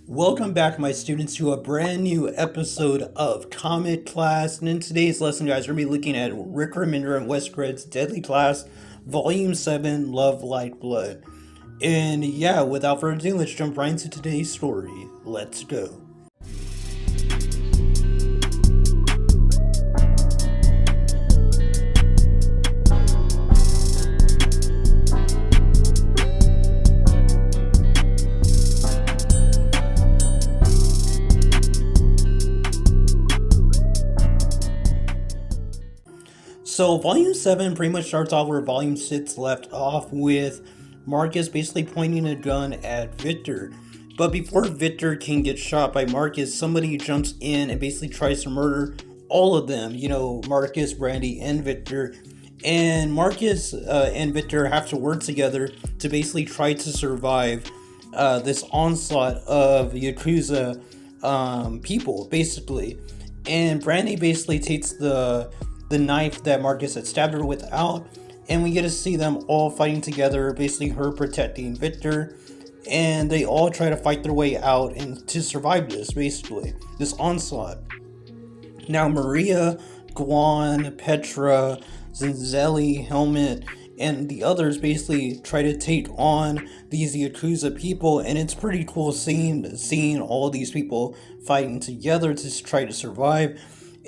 Welcome back, my students, to a brand new episode of Comet Class. And in today's lesson, guys, we're going to be looking at Rick Remender and Wes Craig's Deadly Class, Volume 7, Love, Light, Blood. And yeah, without further ado, let's jump right into today's story. Let's go. So, Volume 7 pretty much starts off where Volume 6 left off, with Marcus basically pointing a gun at Victor. But before Victor can get shot by Marcus, somebody jumps in and basically tries to murder all of them. Marcus, Brandy, and Victor. And Marcus and Victor have to work together to basically try to survive this onslaught of Yakuza people, basically. And Brandy basically takes the knife that Marcus had stabbed her with out, and we get to see them all fighting together, basically her protecting Victor, and they all try to fight their way out and to survive this onslaught. Now Maria, Guan, Petra, Zinzelli, Helmet, and the others basically try to take on these Yakuza people, and it's pretty cool seeing all these people fighting together to try to survive.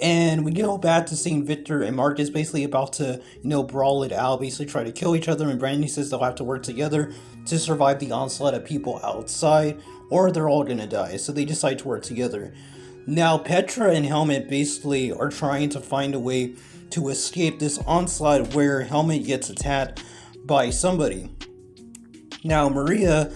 And we go back to seeing Victor and Marcus basically about to, brawl it out, basically try to kill each other, and Brandy says they'll have to work together to survive the onslaught of people outside, or they're all gonna die, so they decide to work together. Now, Petra and Helmet basically are trying to find a way to escape this onslaught where Helmet gets attacked by somebody. Now, Maria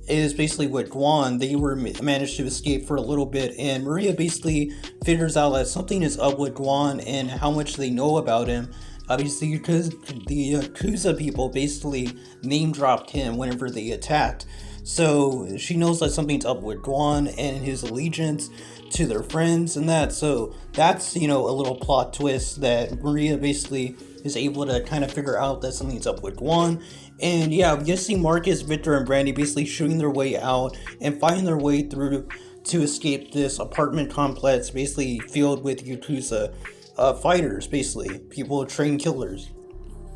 is basically with Guan. They managed to escape for a little bit, and Maria basically figures out that something is up with Guan and how much they know about him. Obviously, because the Yakuza people basically name dropped him whenever they attacked. So she knows that something's up with Guan and his allegiance to their friends and that. So that's, a little plot twist that Maria basically is able to kind of figure out that something's up with Guan. And yeah, we just see Marcus, Victor, and Brandy basically shooting their way out and finding their way through to escape this apartment complex basically filled with Yakuza fighters, basically, people trained killers.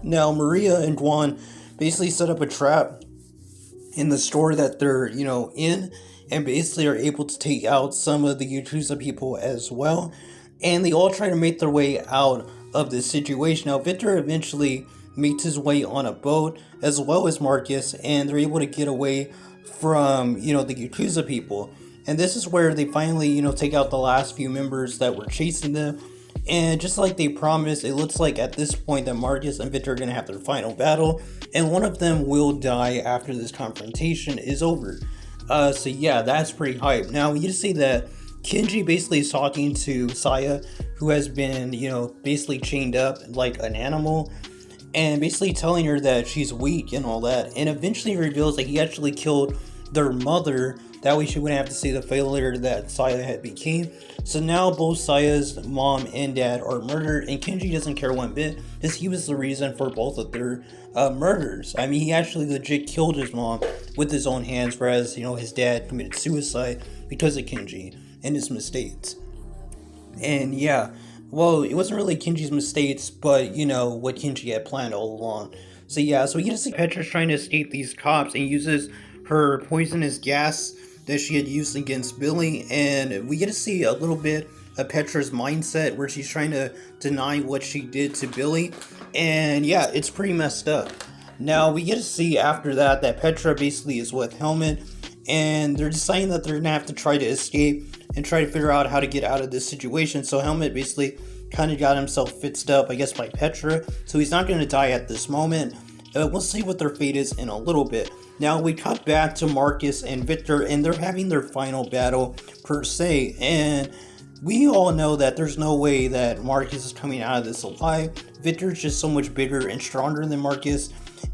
Now, Maria and Guan basically set up a trap in the store that they're, in, and basically are able to take out some of the Yakuza people as well. And they all try to make their way out of this situation. Now, Victor eventually makes his way on a boat, as well as Marcus, and they're able to get away from, the Yakuza people. And this is where they finally, take out the last few members that were chasing them. And just like they promised, it looks like at this point that Marcus and Victor are going to have their final battle, and one of them will die after this confrontation is over. So yeah, that's pretty hype. Now, we get to see that Kenji basically is talking to Saya, who has been, basically chained up like an animal, and basically telling her that she's weak and all that, and eventually reveals that he actually killed their mother. That way she wouldn't have to see the failure that Saya had became. So now both Saya's mom and dad are murdered, and Kenji doesn't care one bit, because he was the reason for both of their murders. I mean, he actually legit killed his mom with his own hands, whereas, his dad committed suicide because of Kenji and his mistakes. And yeah, well, it wasn't really Kenji's mistakes, but, what Kenji had planned all along. So yeah, so we get to see Petra's trying to escape these cops and uses her poisonous gas that she had used against Billy, and we get to see a little bit of Petra's mindset where she's trying to deny what she did to Billy, and yeah, it's pretty messed up. Now, we get to see after that Petra basically is with Helmet, and they're deciding that they're gonna have to try to escape and try to figure out how to get out of this situation. So Helmet basically kind of got himself fixed up, I guess, by Petra, so he's not going to die at this moment. We'll see what their fate is in a little bit. Now, we cut back to Marcus and Victor, and they're having their final battle, per se, and we all know that there's no way that Marcus is coming out of this alive. Victor's just so much bigger and stronger than Marcus,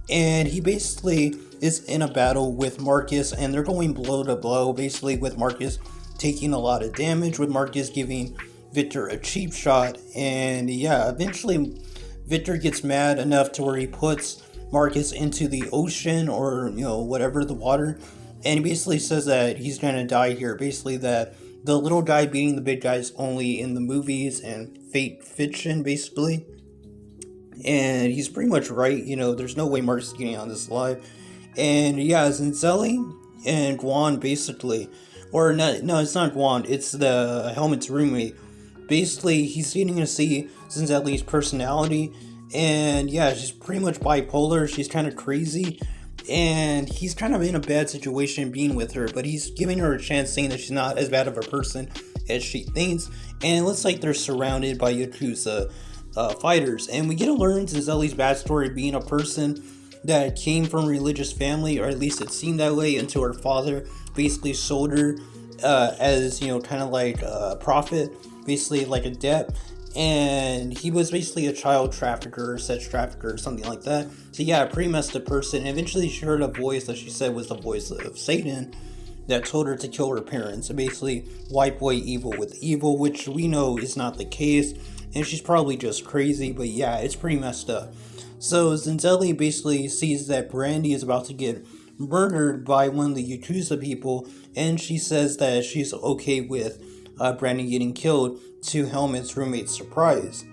and he basically is in a battle with Marcus, and they're going blow to blow, basically, with Marcus taking a lot of damage, with Marcus giving Victor a cheap shot. And yeah, eventually Victor gets mad enough to where he puts Marcus into the ocean, or whatever, the water, And he basically says that he's gonna die here. Basically, that the little guy beating the big guy is only in the movies and fake fiction, basically. And he's pretty much right. There's no way Marcus is getting on this live. And yeah, Zinzelli and Guan basically, or no, it's not Guan. It's the Helmet's roommate. Basically, he's getting to see Zinzelli's personality, and yeah, she's pretty much bipolar. She's kind of crazy, and he's kind of in a bad situation being with her, but he's giving her a chance, saying that she's not as bad of a person as she thinks. And it looks like they're surrounded by Yakuza fighters, and we get to learn Zinzelli's backstory, being a person that came from a religious family, or at least it seemed that way, until her father basically sold her as, kind of like a prophet, basically like a debt. And he was basically a child trafficker or sex trafficker or something like that. So yeah, a pretty messed up person. And eventually she heard a voice that she said was the voice of Satan that told her to kill her parents and basically wipe away evil with evil, which we know is not the case. And she's probably just crazy, but yeah, it's pretty messed up. So Zinzelli basically sees that Brandy is about to get murdered by one of the Yakuza people, and she says that she's okay with Brandy getting killed, to Helmet's roommate's surprise.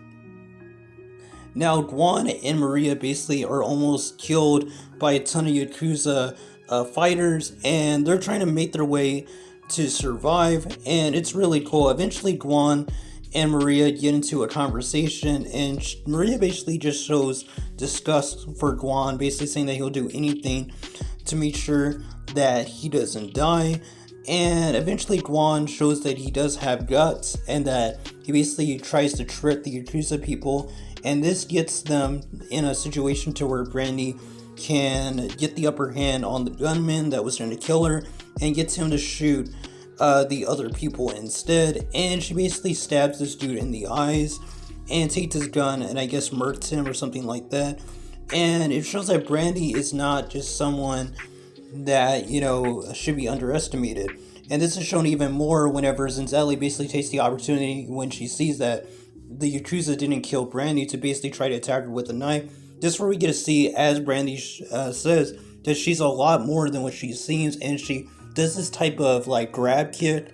Now, Guan and Maria basically are almost killed by a ton of Yakuza fighters, and they're trying to make their way to survive, and it's really cool. Eventually, Guan and Maria get into a conversation, and Maria basically just shows disgust for Guan, basically saying that he'll do anything to make sure that he doesn't die. And eventually Guan shows that he does have guts, and that he basically tries to trick the Yakuza people, and this gets them in a situation to where Brandy can get the upper hand on the gunman that was trying to kill her, and gets him to shoot the other people instead. And she basically stabs this dude in the eyes and takes his gun and I guess murks him or something like that. And it shows that Brandy is not just someone that, should be underestimated. And this is shown even more whenever Zinzelli basically takes the opportunity, when she sees that the Yakuza didn't kill Brandy, to basically try to attack her with a knife. This is where we get to see, as Brandy says, that she's a lot more than what she seems, and she does this type of like grab kick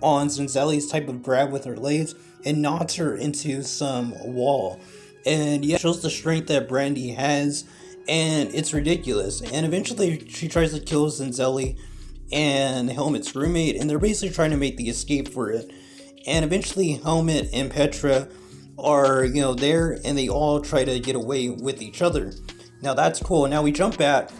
on Zinzelli's type of grab with her legs and knocks her into some wall. And yeah, it shows the strength that Brandy has, and it's ridiculous. And eventually she tries to kill Zinzelli and Helmet's roommate, and they're basically trying to make the escape for it. And eventually Helmet and Petra are, there, and they all try to get away with each other. Now that's cool. Now we jump back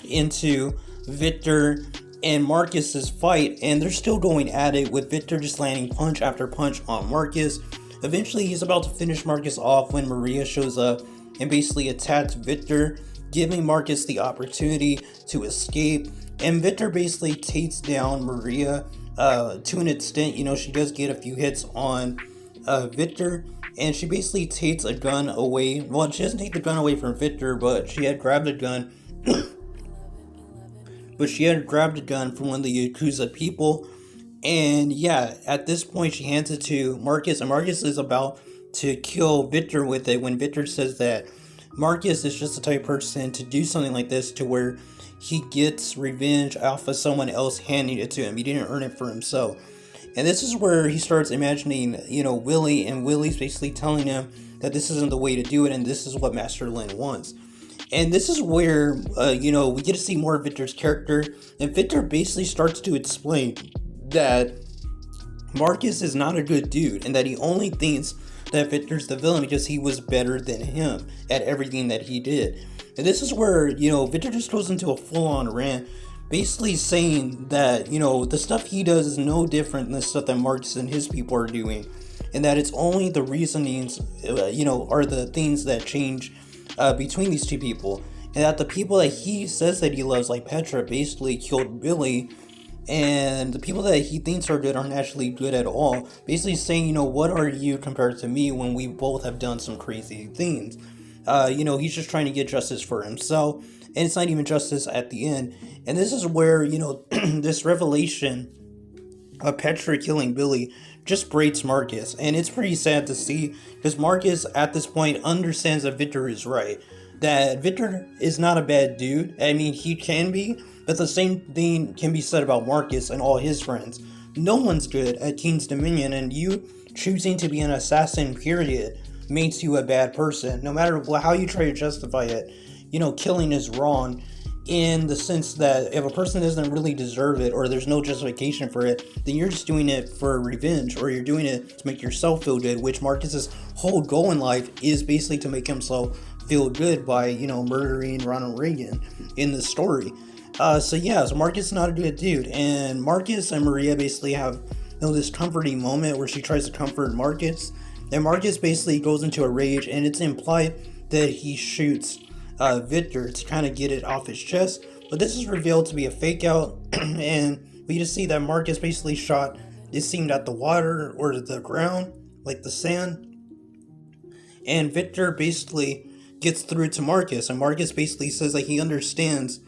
into Victor and Marcus's fight, and they're still going at it, with Victor just landing punch after punch on Marcus. Eventually he's about to finish Marcus off when Maria shows up and basically attacks Victor, giving Marcus the opportunity to escape. And Victor basically takes down Maria to an extent. She does get a few hits on Victor, and she basically takes a gun away. Well, she doesn't take the gun away from Victor, but she had grabbed a gun. But she had grabbed a gun from one of the Yakuza people. And yeah, at this point she hands it to Marcus, and Marcus is about to kill Victor with it, when Victor says that Marcus is just the type of person to do something like this, to where he gets revenge off of someone else handing it to him. He didn't earn it for himself. And this is where he starts imagining, Willie, and Willie's basically telling him that this isn't the way to do it, and this is what Master Lin wants. And this is where, we get to see more of Victor's character, and Victor basically starts to explain that Marcus is not a good dude, and that he only thinks that Victor's the villain because he was better than him at everything that he did. And this is where, Victor just goes into a full-on rant, basically saying that, the stuff he does is no different than the stuff that Marcus and his people are doing, and that it's only the reasonings, are the things that change between these two people, and that the people that he says that he loves, like Petra, basically killed Billy, and the people that he thinks are good aren't actually good at all. Basically saying, what are you compared to me when we both have done some crazy things? He's just trying to get justice for himself, and it's not even justice at the end. And this is where, this revelation of Petra killing Billy just breaks Marcus, and it's pretty sad to see, because Marcus at this point understands that Victor is right, that Victor is not a bad dude. I mean, he can be, But the same thing can be said about Marcus and all his friends. No one's good at King's Dominion, and you choosing to be an assassin, period, makes you a bad person. No matter how you try to justify it, killing is wrong in the sense that if a person doesn't really deserve it or there's no justification for it, then you're just doing it for revenge, or you're doing it to make yourself feel good, which Marcus's whole goal in life is basically to make himself feel good by, murdering Ronald Reagan in the story. So Marcus is not a good dude, and Marcus and Maria basically have this comforting moment where she tries to comfort Marcus, and Marcus basically goes into a rage, and it's implied that he shoots Victor to kind of get it off his chest, but this is revealed to be a fake out, and we just see that Marcus basically shot, it seemed, at the water or the ground, like the sand, and Victor basically gets through to Marcus, and Marcus basically says that he understands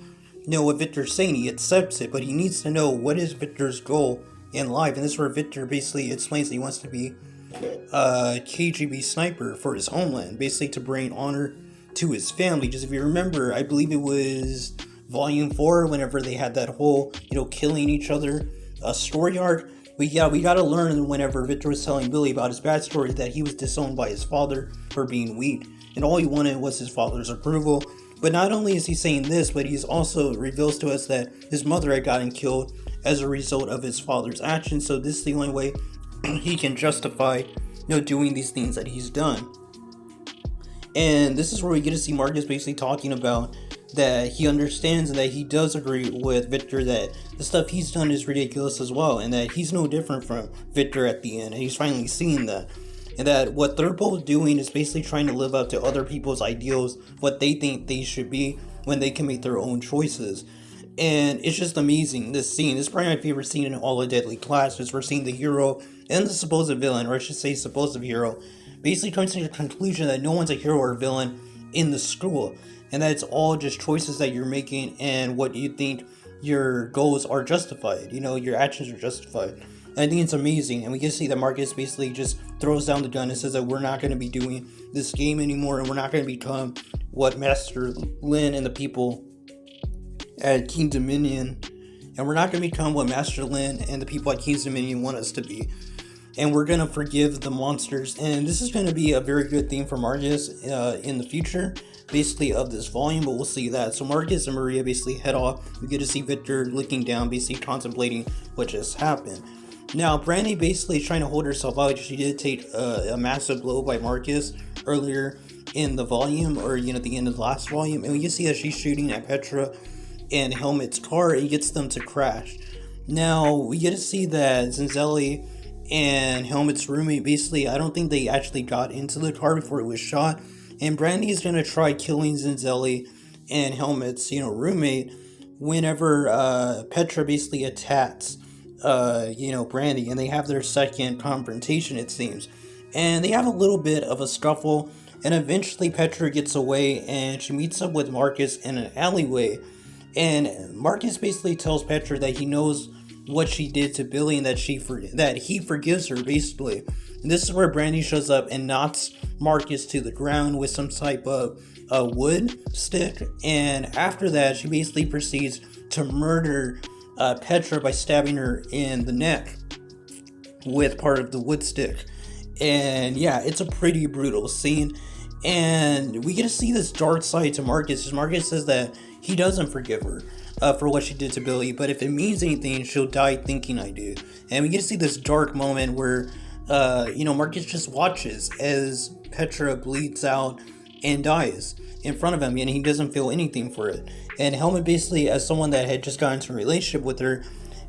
what Victor's saying, he accepts it, but he needs to know what is Victor's goal in life, and this is where Victor basically explains that he wants to be a KGB sniper for his homeland, basically to bring honor to his family. Just if you remember, I believe it was volume 4, whenever they had that whole, killing each other story arc. But we gotta learn, whenever Victor was telling Billy about his backstory, that he was disowned by his father for being weak, and all he wanted was his father's approval. But not only is he saying this, but he's also reveals to us that his mother had gotten killed as a result of his father's actions. So this is the only way he can justify, doing these things that he's done. And this is where we get to see Marcus basically talking about that he understands and that he does agree with Victor that the stuff he's done is ridiculous as well, and that he's no different from Victor at the end, and he's finally seeing that. And that what they're both doing is basically trying to live up to other people's ideals, what they think they should be when they can make their own choices. And it's just amazing, this scene. This is probably my favorite scene in all of Deadly Class, because we're seeing the hero and the supposed villain, or I should say supposed hero, basically comes to the conclusion that no one's a hero or villain in the school, and that it's all just choices that you're making and what you think your goals are justified, your actions are justified. And I think it's amazing, and we can see that Marcus basically just throws down the gun and says that we're not going to be doing this game anymore, and we're not going to become what Master Lin and the people at King's Dominion, and we're not going to become what Master Lin and the people at King's Dominion want us to be. And we're going to forgive the monsters. And this is going to be a very good theme for Marcus in the future, basically, of this volume, but we'll see that. So Marcus and Maria basically head off. We get to see Victor looking down, basically contemplating what just happened. Now, Brandy basically is trying to hold herself out. She did take a massive blow by Marcus earlier in the volume, or, at the end of the last volume. And we can see that she's shooting at Petra and Helmet's car, and gets them to crash. Now, we get to see that Zinzelli and Helmet's roommate, basically, I don't think they actually got into the car before it was shot. And Brandy is going to try killing Zinzelli and Helmet's, roommate whenever Petra basically attacks, Brandy. And they have their second confrontation, it seems. And they have a little bit of a scuffle. And eventually Petra gets away and she meets up with Marcus in an alleyway. And Marcus basically tells Petra that he knows what she did to Billy and that he forgives her, basically. And this is where Brandy shows up and knocks Marcus to the ground with some type of wood stick. And after that, she basically proceeds to murder Petra by stabbing her in the neck with part of the wood stick. And yeah, it's a pretty brutal scene. And we get to see this dark side to Marcus, because Marcus says that he doesn't forgive her for what she did to Billy, but if it means anything, she'll die thinking I do. And we get to see this dark moment where, Marcus just watches as Petra bleeds out and dies in front of him, and he doesn't feel anything for it. And Helmet basically, as someone that had just gotten into a relationship with her,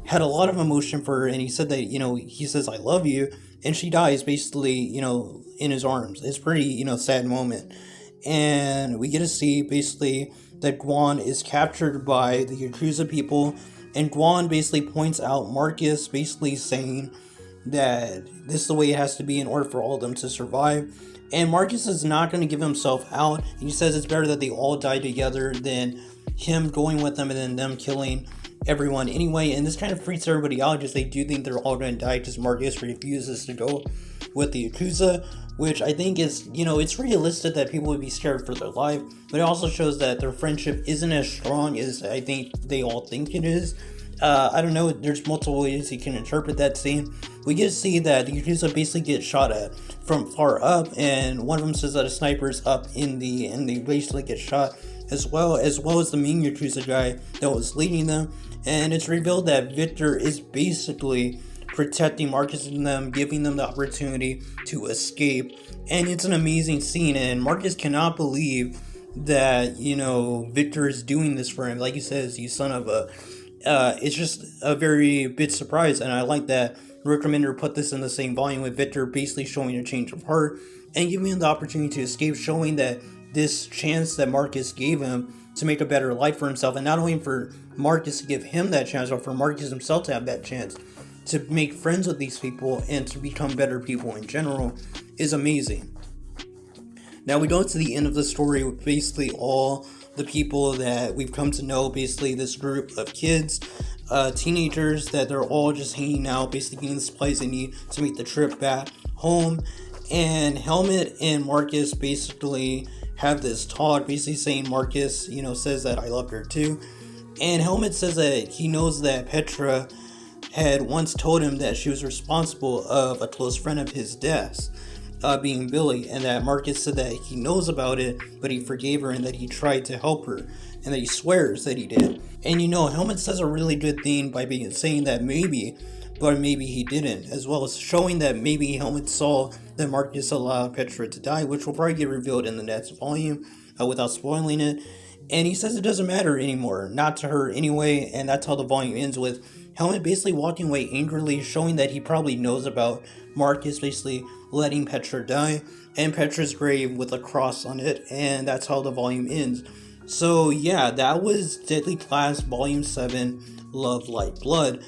had a lot of emotion for her, and he said that, he says, I love you, and she dies basically, in his arms. It's pretty, sad moment. And we get to see basically that Guan is captured by the Yakuza people, and Guan basically points out Marcus, basically saying that this is the way it has to be in order for all of them to survive. And Marcus is not going to give himself out. He says it's better that they all die together than him going with them and then them killing everyone anyway. And this kind of freaks everybody out because they do think they're all going to die because Marcus refuses to go with the Yakuza, which I think is, it's realistic that people would be scared for their life, but it also shows that their friendship isn't as strong as I think they all think it is. I don't know, there's multiple ways you can interpret that scene. We get to see that the Yakuza basically get shot at from far up, and one of them says that a sniper's up and they basically get shot as well as the main Yakuza guy that was leading them. And it's revealed that Victor is basically protecting Marcus and them, giving them the opportunity to escape. And it's an amazing scene, and Marcus cannot believe that, Victor is doing this for him. Like he says, you son of a... it's just a very bit surprise, and I like that Rick Remender put this in the same volume with Victor basically showing a change of heart and giving him the opportunity to escape, showing that this chance that Marcus gave him to make a better life for himself, and not only for Marcus to give him that chance, but for Marcus himself to have that chance to make friends with these people and to become better people in general, is amazing. Now we go to the end of the story with basically all the people that we've come to know, basically this group of kids, teenagers, that they're all just hanging out, basically getting the supplies they need to make the trip back home. And Helmut and Marcus basically have this talk, basically saying Marcus, says that I love her too. And Helmut says that he knows that Petra had once told him that she was responsible of a close friend of his death, being Billy, and that Marcus said that he knows about it, but he forgave her and that he tried to help her, and that he swears that he did. And Helmut says a really good thing by saying that maybe, but maybe he didn't, as well as showing that maybe Helmut saw that Marcus allowed Petra to die, which will probably get revealed in the next volume, without spoiling it. And he says it doesn't matter anymore, not to her anyway, and that's how the volume ends, with Helmut basically walking away angrily, showing that he probably knows about Marcus basically letting Petra die, and Petra's grave with a cross on it, and that's how the volume ends. So yeah, that was Deadly Class Volume 7, Love Like Blood.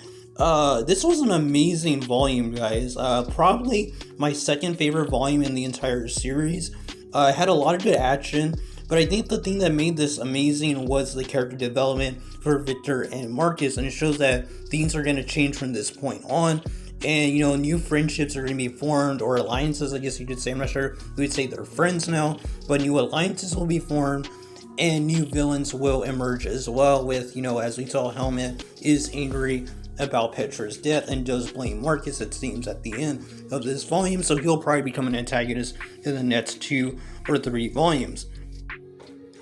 This was an amazing volume, guys. Probably my second favorite volume in the entire series. It had a lot of good action, but I think the thing that made this amazing was the character development for Victor and Marcus, and it shows that things are going to change from this point on. And, new friendships are going to be formed, or alliances, I guess you could say. I'm not sure we would say they're friends now, but new alliances will be formed, and new villains will emerge as well with, as we saw, Helmut is angry about Petra's death and does blame Marcus, it seems, at the end of this volume, so he'll probably become an antagonist in the next 2 or 3 volumes.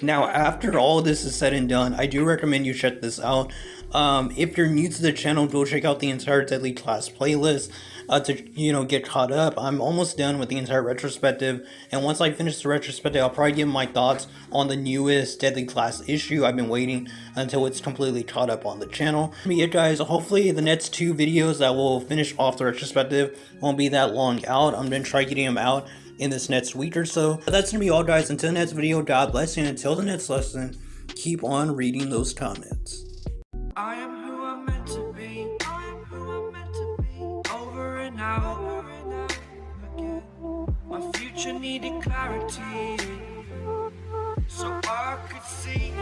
Now, after all this is said and done, I do recommend you check this out. If you're new to the channel, go check out the entire Deadly Class playlist to, get caught up. I'm almost done with the entire retrospective, and once I finish the retrospective, I'll probably give my thoughts on the newest Deadly Class issue. I've been waiting until it's completely caught up on the channel. But yeah, guys, hopefully the next 2 videos that will finish off the retrospective won't be that long out. I'm going to try getting them out in this next week or so. But that's gonna be all, guys. Until the next video, God bless you, and until the next lesson, keep on reading those comments. I am who I'm meant to be. I am who I'm meant to be. Over and out again. My future needed clarity, so I could see.